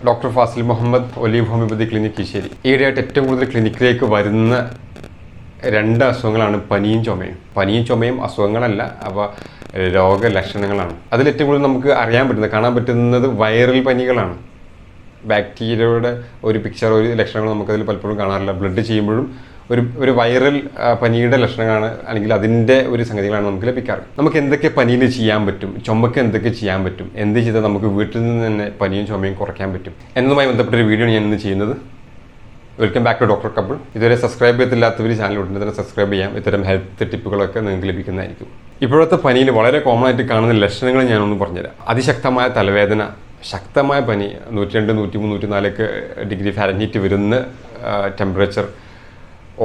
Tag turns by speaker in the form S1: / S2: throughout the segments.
S1: Dr. Fasil Mohammed, Olive Homeopathy Clinic, kizhisseri. Here at the clinic, Varina Renda Songalan, Panin Chome. Panin Chome, Aswangalala, Ava Roga Lakshanangal. Other little Namka Ariam, but the Kana, but another viral Panigalan. Bacteria or a picture or election of Makal Palpurana, blood chamber. ഒരു viral പനിയുടെ ലക്ഷണങ്ങളാണ് അല്ലെങ്കിൽ അതിൻ്റെ ഒരു സംഗതികളാണ് നമുക്ക് ലഭിക്കാറ്. നമുക്ക് എന്തൊക്കെ പനിയിൽ ചെയ്യാൻ പറ്റും, ചുമക്ക് എന്തൊക്കെ ചെയ്യാൻ പറ്റും, എന്ത് ചെയ്താൽ നമുക്ക് വീട്ടിൽ നിന്ന് തന്നെ പനിയും ചുമയും കുറയ്ക്കാൻ പറ്റും എന്നതുമായി ബന്ധപ്പെട്ട ഒരു വീഡിയോ ഞാൻ ഇന്ന് ചെയ്യുന്നത്. Welcome back to doctor couple. ഇതുവരെ സബ്സ്ക്രൈബ് ചെയ്തില്ലാത്തവർ ചാനൽ ഉടനെ തന്നെ സബ്സ്ക്രൈബ് ചെയ്യാം. ഇത്തരം ഹെൽത്ത് ടിപ്പുകളൊക്കെ നിങ്ങൾക്ക് ലഭിക്കുന്നതായിരിക്കും. ഇപ്പോഴത്തെ പനിയിൽ വളരെ കോമൺ ആയിട്ട് കാണുന്ന ലക്ഷണങ്ങൾ ഞാനൊന്ന് പറഞ്ഞുതരാം. അതിശക്തമായ തലവേദന, ശക്തമായ പനി, 102, 103, 104 ഡിഗ്രി ഫാരൻഹീറ്റ് വരുന്ന ടെമ്പറേച്ചർ,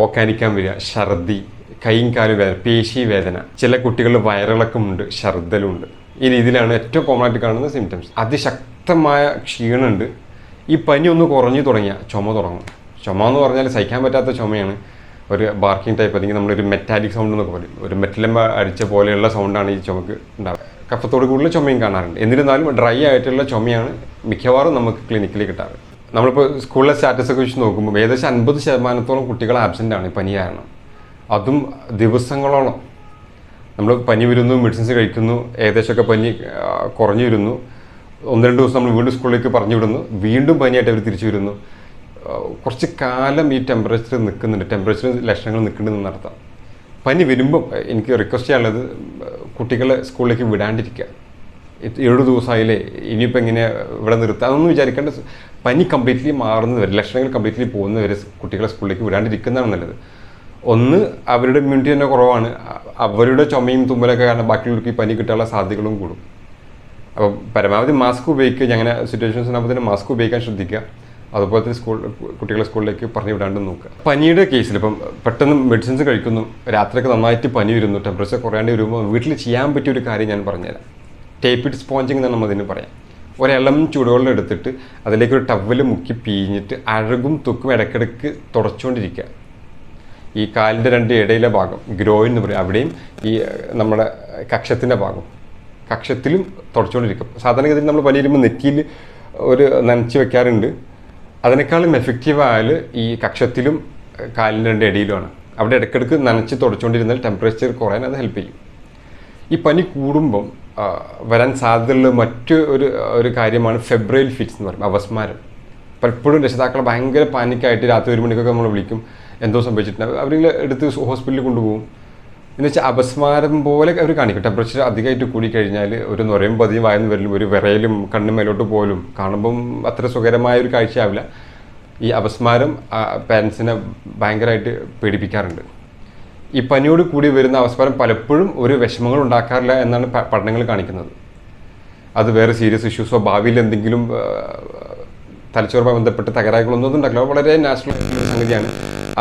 S1: ഓക്കാനിക്കാൻ വരിക, ഛർദി, കൈയും കാലും വേദന, പേശി വേദന, ചില കുട്ടികളുടെ വയറിളക്കമുണ്ട്, ഛർദലുണ്ട്. ഈ രീതിയിലാണ് ഏറ്റവും കോമൺ ആയിട്ട് കാണുന്ന സിംറ്റംസ്. അതിശക്തമായ ക്ഷീണമുണ്ട്. ഈ പനി ഒന്ന് കുറഞ്ഞു തുടങ്ങിയാൽ ചുമ തുടങ്ങും. ചുമ എന്ന് പറഞ്ഞാൽ സഹിക്കാൻ പറ്റാത്ത ചുമയാണ്. ഒരു ബാർക്കിംഗ് ടൈപ്പ്, അല്ലെങ്കിൽ നമ്മളൊരു മെറ്റാലിക് സൗണ്ട് എന്നൊക്കെ പറയും. ഒരു മെറ്റലമ്പ അടിച്ച പോലെയുള്ള സൗണ്ടാണ് ഈ ചുമക്ക് ഉണ്ടാവുക. കഫത്തോട് കൂടുതൽ ചുമയും കാണാറുണ്ട്. എന്നിരുന്നാലും ഡ്രൈ ആയിട്ടുള്ള ചുമയാണ് മിക്കവാറും നമുക്ക് ക്ലിനിക്കിൽ കിട്ടാറ്. നമ്മളിപ്പോൾ സ്കൂളിലെ സ്റ്റാറ്റസൊക്കെ വെച്ച് നോക്കുമ്പോൾ ഏകദേശം 50% കുട്ടികൾ ആബ്സെൻ്റ് ആണ് ഈ പനി കാരണം. അതും ദിവസങ്ങളോളം. നമ്മൾ പനി വരുന്നു, മെഡിസിൻസ് കഴിക്കുന്നു, ഏകദേശമൊക്കെ പനി കുറഞ്ഞു വരുന്നു, 1-2 ദിവസം നമ്മൾ വീണ്ടും സ്കൂളിലേക്ക് പറഞ്ഞു വിടുന്നു, വീണ്ടും പനിയായിട്ട് അവർ തിരിച്ചു വരുന്നു. കുറച്ച് കാലം ഈ ടെമ്പറേച്ചർ നിൽക്കുന്നുണ്ട്, ടെമ്പറേച്ചർ ലക്ഷണങ്ങൾ നിൽക്കുന്നുണ്ടെന്ന് അർത്ഥം. പനി വരുമ്പോൾ എനിക്ക് റിക്വസ്റ്റ് ചെയ്യാനുള്ളത്, കുട്ടികളെ സ്കൂളിലേക്ക് വിടാണ്ടിരിക്കുക. 7 ദിവസമായില്ലേ, ഇനിയിപ്പോൾ എങ്ങനെ ഇവിടെ നിർത്തുക, അതൊന്നും വിചാരിക്കേണ്ട. പനി കംപ്ലീറ്റ്ലി മാറുന്നവരെ, ലക്ഷണങ്ങൾ കംപ്ലീറ്റ്ലി പോകുന്നവരെ കുട്ടികളെ സ്കൂളിലേക്ക് വിടാണ്ടിരിക്കുന്നതാണ് നല്ലത്. ഒന്ന്, അവരുടെ ഇമ്മ്യൂണിറ്റി തന്നെ കുറവാണ്. അവരുടെ ചുമയും തുമ്മലൊക്കെ കാരണം ബാക്കിയുള്ളവർക്ക് ഈ പനി കിട്ടാനുള്ള സാധ്യതകളും കൂടും. അപ്പോൾ പരമാവധി മാസ്ക് ഉപയോഗിക്കുക. അങ്ങനെ സിറ്റുവേഷൻസ് ആകുമ്പോൾ തന്നെ മാസ്ക് ഉപയോഗിക്കാൻ ശ്രദ്ധിക്കുക. അതുപോലെ തന്നെ കുട്ടികളെ സ്കൂളിലേക്ക് പറഞ്ഞു വിടാണ്ട് നോക്കുക. പനിയുടെ കേസിൽ ഇപ്പം പെട്ടെന്ന് മെഡിസിൻസ് കഴിക്കുന്നു, രാത്രിയൊക്കെ നന്നായിട്ട് പനി വരുന്നു, ടെമ്പറേച്ചർ കുറയാണ്ട് വരുമ്പോൾ വീട്ടിൽ ചെയ്യാൻ പറ്റിയ ഒരു കാര്യം ഞാൻ പറഞ്ഞുതരാം. ടേപ്പിഡ് സ്പോഞ്ചിങ് എന്ന് നമ്മൾ അതിന് പറയാം. ഒരിളം ചൂടുവെള്ളം എടുത്തിട്ട് അതിലേക്ക് ഒരു ടവൽ മുക്കി പിഴിഞ്ഞിട്ട് അഴകും തൊക്കും ഇടയ്ക്കിടയ്ക്ക് തുടച്ചുകൊണ്ടിരിക്കുക. ഈ കാലിൻ്റെ 2 ഇടയിലെ ഭാഗം, ഗ്രോയിൻ എന്ന് പറയും, അവിടെയും ഈ നമ്മുടെ കക്ഷത്തിൻ്റെ ഭാഗം, കക്ഷത്തിലും തുടച്ചുകൊണ്ടിരിക്കും. സാധാരണഗതിയിൽ നമ്മൾ പനി വരുമ്പോൾ നെറ്റിയിൽ ഒരു നനച്ച് വെക്കാറുണ്ട്. അതിനേക്കാളും എഫക്റ്റീവായാൽ ഈ കക്ഷത്തിലും കാലിൻ്റെ 2 ഇടയിലുമാണ്. അവിടെ ഇടയ്ക്കിടയ്ക്ക് നനച്ച് തുടച്ചുകൊണ്ടിരുന്നാൽ ടെമ്പറേച്ചർ കുറയാൻ അത് ഹെൽപ്പ് ചെയ്യും. ഈ പനി കൂടുമ്പം വരാൻ സാധ്യതയുള്ള ഒരു കാര്യമാണ് ഫെബ്രൈൽ ഫിറ്റ്സ് എന്ന് പറയും, അപസ്മാരം. പലപ്പോഴും രക്ഷിതാക്കൾ ഭയങ്കര പാനിക്കായിട്ട് രാത്രി 1 മണിക്കൊക്കെ നമ്മൾ വിളിക്കും, എന്തോ സംഭവിച്ചിട്ടുണ്ട്, അവരെ എടുത്ത് ഹോസ്പിറ്റലിൽ കൊണ്ടുപോകും. എന്ന് വെച്ചാൽ അപസ്മാരം പോലെ അവർ കാണിക്കും. ടെമ്പറേച്ചർ അധികമായിട്ട് കൂടിക്കഴിഞ്ഞാൽ ഒരു നുരയും പതിയും വായന്ന് വരലും ഒരു വിറയലും കണ്ണു മേലോട്ട് പോലും കാണുമ്പം അത്ര സുഖകരമായ ഒരു കാഴ്ചയാവില്ല. ഈ അപസ്മാരം പാരൻസിനെ ഭയങ്കരമായിട്ട് പേടിപ്പിക്കാറുണ്ട്. ഈ പനിയോട് കൂടി വരുന്ന അപസ്മാരം പലപ്പോഴും ഒരു വിഷമങ്ങൾ ഉണ്ടാക്കാറില്ല എന്നാണ് പഠനങ്ങൾ കാണിക്കുന്നത്. അത് വേറെ സീരിയസ് ഇഷ്യൂസോ ഭാവിയിൽ എന്തെങ്കിലും തലച്ചോറുമായി ബന്ധപ്പെട്ട് തകരാറുകളൊന്നും ഉണ്ടാക്കില്ല. വളരെ നാച്ചുറൽ ആയിട്ടുള്ള സംഗതിയാണ്.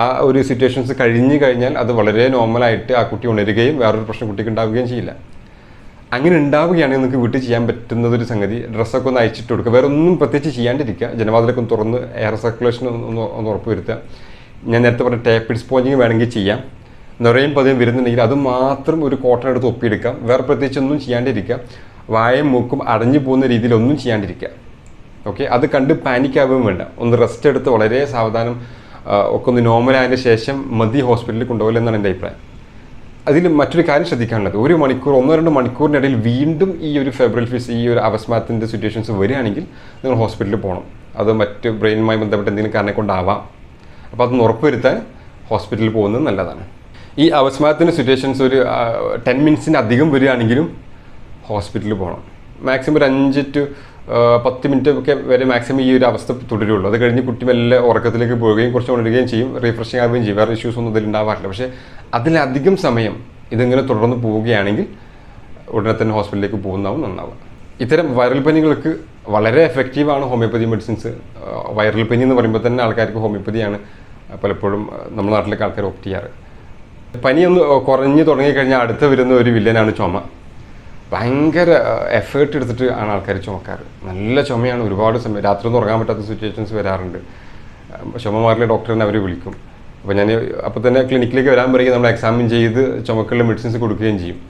S1: ആ ഒരു സിറ്റുവേഷൻസ് കഴിഞ്ഞു കഴിഞ്ഞാൽ അത് വളരെ നോർമലായിട്ട് ആ കുട്ടി ഉണരുകയും വേറൊരു പ്രശ്നം കുട്ടിക്ക് ഉണ്ടാവുകയും ചെയ്യില്ല. അങ്ങനെ ഉണ്ടാവുകയാണെങ്കിൽ നിങ്ങൾക്ക് വീട്ടിൽ ചെയ്യാൻ പറ്റുന്നതൊരു സംഗതി, ഡ്രസ്സൊക്കെ ഒന്ന് അയച്ചിട്ട് കൊടുക്കുക. വേറെ ഒന്നും പ്രത്യേകിച്ച് ചെയ്യാണ്ടിരിക്കുക. ജനവാതിലൊക്കെ ഒന്ന് തുറന്ന് എയർ സർക്കുലേഷൻ ഒന്ന് ഉറപ്പ് വരുത്തുക. ഞാൻ നേരത്തെ പറഞ്ഞ ടേപ്പിഡ് സ്പോഞ്ചിങ് വേണമെങ്കിൽ ചെയ്യാം. നിറയും പതിയും വരുന്നുണ്ടെങ്കിൽ അത് മാത്രം ഒരു കോട്ടൺ എടുത്ത് ഒപ്പിയെടുക്കാം. വേറെ പ്രത്യേകിച്ചൊന്നും ചെയ്യാണ്ടിരിക്കുക. വായയും മൂക്കും അടഞ്ഞു പോകുന്ന രീതിയിലൊന്നും ചെയ്യാണ്ടിരിക്കുക. ഓക്കെ, അത് കണ്ട് പാനിക്കാവുകയും വേണ്ട. ഒന്ന് റെസ്റ്റ് എടുത്ത് വളരെ സാവധാനം ഒക്കെ ഒന്ന് നോർമലായതിന് ശേഷം മതി ഹോസ്പിറ്റലിൽ കൊണ്ടുപോകില്ലെന്നാണ് എൻ്റെ അഭിപ്രായം. അതിൽ മറ്റൊരു കാര്യം ശ്രദ്ധിക്കാനുള്ളത്, 1 മണിക്കൂർ 1-2 മണിക്കൂറിനിടയിൽ വീണ്ടും ഈ ഒരു ഫെബ്രൽ ഫിറ്റ്സ്, ഈ ഒരു അപസ്മാരത്തിൻ്റെ സിറ്റുവേഷൻസ് വരികയാണെങ്കിൽ നിങ്ങൾ ഹോസ്പിറ്റലിൽ പോകണം. അത് മറ്റ് ബ്രെയിനുമായി ബന്ധപ്പെട്ട് എന്തെങ്കിലും കാരണം കൊണ്ടാവാം. അപ്പോൾ അതൊന്ന് ഉറപ്പുവരുത്താൻ ഹോസ്പിറ്റലിൽ പോകുന്നത് നല്ലതാണ്. ഈ അപസ്മാരത്തിൻ്റെ സിറ്റുവേഷൻസ് ഒരു 10 മിനിറ്റ്സിന് അധികം വരികയാണെങ്കിലും ഹോസ്പിറ്റലിൽ പോകണം. മാക്സിമം ഒരു 5 to 10 മിനിറ്റ് ഒക്കെ വരെ മാക്സിമം ഈ ഒരു അവസ്ഥ തുടരുള്ളൂ. അത് കഴിഞ്ഞ് കുട്ടി മെല്ലെ ഉറക്കത്തിലേക്ക് പോവുകയും കുറച്ച് ഉണരുകയും ചെയ്യും, റീഫ്രഷിങ് ആവുകയും ചെയ്യും. വേറെ ഇഷ്യൂസ് ഒന്നും ഇതിൽ ഉണ്ടാവാറില്ല. പക്ഷേ അതിലധികം സമയം ഇതിങ്ങനെ തുടർന്ന് പോവുകയാണെങ്കിൽ ഉടനെ തന്നെ ഹോസ്പിറ്റലിലേക്ക് പോകുന്നതാവും നന്നാവുക. ഇത്തരം വൈറൽ പനികൾക്ക് വളരെ എഫക്റ്റീവാണ് ഹോമിയോപ്പതി മെഡിസിൻസ്. വൈറൽ പനി എന്ന് പറയുമ്പോൾ തന്നെ ആൾക്കാർക്ക് ഹോമിയോപ്പതിയാണ് പലപ്പോഴും നമ്മുടെ നാട്ടിലേക്ക് ആൾക്കാർ ഓപ്റ്റ് ചെയ്യാറ്. പനി ഒന്ന് കുറഞ്ഞു തുടങ്ങിക്കഴിഞ്ഞാൽ അടുത്ത് വരുന്ന ഒരു വില്ലനാണ് ചുമ. ഭയങ്കര എഫേർട്ട് എടുത്തിട്ട് ആണ് ആൾക്കാർ ചുമക്കാറ്. നല്ല ചുമയാണ്, ഒരുപാട് സമയം രാത്രി ഒന്നും ഉറങ്ങാൻ പറ്റാത്ത സിറ്റുവേഷൻസ് വരാറുണ്ട്. ചുമ മാറിയ ഡോക്ടറിനെ അവർ വിളിക്കും. അപ്പോൾ ഞാൻ അപ്പോൾ തന്നെ ക്ലിനിക്കിലേക്ക് വരാൻ പറയുക, നമ്മൾ എക്സാമിൻ ചെയ്ത് ചുമക്കുള്ള മെഡിസിൻസ് കൊടുക്കുകയും ചെയ്യും.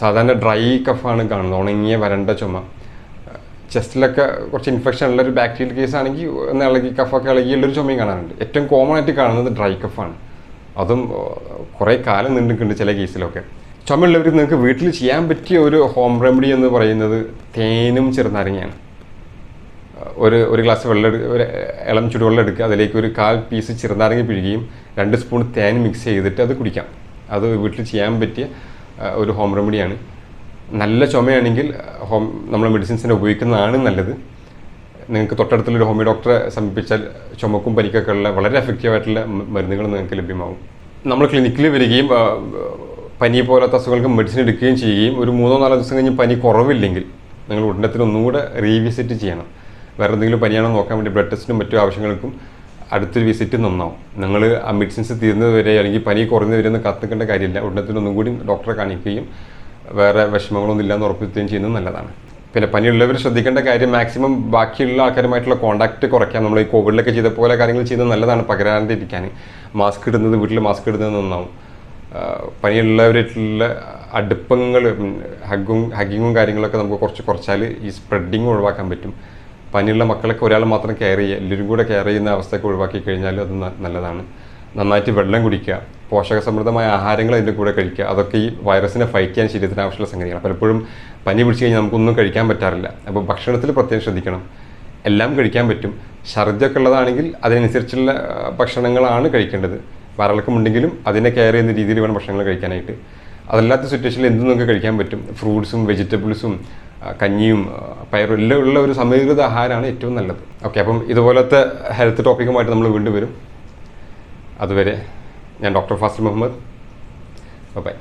S1: സാധാരണ ഡ്രൈ കഫാണ് കാണുന്നത്, ഉണങ്ങിയ വരണ്ട ചുമ. ചെസ്റ്റിലൊക്കെ കുറച്ച് ഇൻഫെക്ഷൻ ഉള്ളൊരു ബാക്ടീരിയൽ കേസ് ആണെങ്കിൽ ഒന്ന് ഇളകി കഫൊക്കെ ഇളകിയുള്ളൊരു ചുമയും കാണാറുണ്ട്. ഏറ്റവും കോമൺ ആയിട്ട് കാണുന്നത് ഡ്രൈ കഫാണ്. അതും കുറേ കാലം നീണ്ടിട്ടുണ്ട് ചില കേസിലൊക്കെ. ചുമയുള്ളവർ നിങ്ങൾക്ക് വീട്ടിൽ ചെയ്യാൻ പറ്റിയ ഒരു ഹോം റെമഡി എന്ന് പറയുന്നത് തേനും ചെറുനാരങ്ങയാണ്. ഒരു ഗ്ലാസ് വെള്ളം ഒരു ഇളം ചുടുവെള്ളം എടുക്കുക, അതിലേക്ക് ഒരു 1/4 പീസ് ചെറുനാരങ്ങ പിഴുകയും 2 സ്പൂൺ തേൻ മിക്സ് ചെയ്തിട്ട് അത് കുടിക്കാം. അത് വീട്ടിൽ ചെയ്യാൻ പറ്റിയ ഒരു ഹോം റെമഡിയാണ്. നല്ല ചുമയാണെങ്കിൽ നമ്മൾ മെഡിസിൻസിനെ ഉപയോഗിക്കുന്നതാണ് നല്ലത്. നിങ്ങൾക്ക് തൊട്ടടുത്തുള്ളൊരു ഹോമിയോ ഡോക്ടറെ സമീപിച്ചാൽ ചുമക്കും പനിക്കൊക്കെ ഉള്ള വളരെ എഫക്റ്റീവായിട്ടുള്ള മരുന്നുകൾ നിങ്ങൾക്ക് ലഭ്യമാകും. നമ്മൾ ക്ലിനിക്കിൽ വരികയും പനി പോലത്തെ അസുഖങ്ങൾക്ക് മെഡിസിൻ എടുക്കുകയും ചെയ്യുകയും ഒരു 3-4 ദിവസം കഴിഞ്ഞ് പനി കുറവില്ലെങ്കിൽ നിങ്ങൾ ഉടനത്തിന് ഒന്നുകൂടെ റീവിസിറ്റ് ചെയ്യണം. വേറെ എന്തെങ്കിലും പനിയാണോ നോക്കാൻ വേണ്ടി ബ്ലഡ് ടെസ്റ്റിനും മറ്റു ആവശ്യങ്ങൾക്കും അടുത്തൊരു വിസിറ്റ് നന്നാവും. നിങ്ങൾ ആ മെഡിസിൻസ് തീർന്നത് വരെ അല്ലെങ്കിൽ പനി കുറഞ്ഞത് വരെ ഒന്ന് കാത്തിക്കേണ്ട കാര്യമില്ല. ഉടനത്തിന് ഒന്നും കൂടി ഡോക്ടറെ കാണിക്കുകയും വേറെ വിഷമങ്ങളൊന്നും ഇല്ലാന്ന് ഉറപ്പിക്കുകയും ചെയ്യുന്നത് നല്ലതാണ്. പിന്നെ പനിയുള്ളവർ ശ്രദ്ധിക്കേണ്ട കാര്യം മാക്സിമം ബാക്കിയുള്ള ആൾക്കാരുമായിട്ടുള്ള കോൺടാക്റ്റ് കുറയ്ക്കാൻ. നമ്മൾ ഈ കോവിഡിലൊക്കെ ചെയ്ത പോലെ കാര്യങ്ങൾ ചെയ്യുന്നത് നല്ലതാണ്. പകരാണ്ടിരിക്കാൻ മാസ്ക് ഇടുന്നത്, വീട്ടിൽ മാസ്ക് ഇടുന്നത് നന്നാവും. പനിയുള്ളവരായിട്ടുള്ള അടുപ്പങ്ങൾ, ഹഗ്ഗിങ്ങും കാര്യങ്ങളൊക്കെ നമുക്ക് കുറച്ചാൽ ഈ സ്പ്രെഡിങ് ഒഴിവാക്കാൻ പറ്റും. പനിയുള്ള മക്കളൊക്കെ ഒരാൾ മാത്രം കെയർ ചെയ്യുക, എല്ലാവരും കൂടെ കെയർ ചെയ്യുന്ന അവസ്ഥയൊക്കെ ഒഴിവാക്കി കഴിഞ്ഞാൽ അത് നല്ലതാണ്. നന്നായിട്ട് വെള്ളം കുടിക്കുക, പോഷകസമൃദ്ധമായ ആഹാരങ്ങൾ അതിൻ്റെ കൂടെ കഴിക്കുക. അതൊക്കെ ഈ വൈറസിനെ ഫൈറ്റ് ചെയ്യാൻ ശരീരത്തിന് ആവശ്യമുള്ള സംഗതിയാണ്. പലപ്പോഴും പനി പിടിച്ച് കഴിഞ്ഞാൽ നമുക്കൊന്നും കഴിക്കാൻ പറ്റാറില്ല. അപ്പോൾ ഭക്ഷണത്തിൽ പ്രത്യേകം ശ്രദ്ധിക്കണം. എല്ലാം കഴിക്കാൻ പറ്റും. ഛർദ്ദിയൊക്കെ ഉള്ളതാണെങ്കിൽ അതിനനുസരിച്ചുള്ള ഭക്ഷണങ്ങളാണ് കഴിക്കേണ്ടത്. വയറിളക്കമുണ്ടെങ്കിലും അതിനെ കെയർ ചെയ്യുന്ന രീതിയിൽ വേണം ഭക്ഷണങ്ങൾ കഴിക്കാനായിട്ട്. അതല്ലാത്ത സിറ്റുവേഷനിൽ എന്തും നമുക്ക് കഴിക്കാൻ പറ്റും. ഫ്രൂട്ട്സും വെജിറ്റബിൾസും കഞ്ഞിയും പയറും എല്ലാം ഉള്ള ഒരു സമീകൃത ആഹാരമാണ് ഏറ്റവും നല്ലത്. ഓക്കെ, അപ്പം ഇതുപോലത്തെ ഹെൽത്ത് ടോപ്പിക്കുമായിട്ട് നമ്മൾ വീണ്ടും വരും. അതുവരെ ഞാൻ ഡോക്ടർ ഫാസിൽ മുഹമ്മദ്. ബൈ.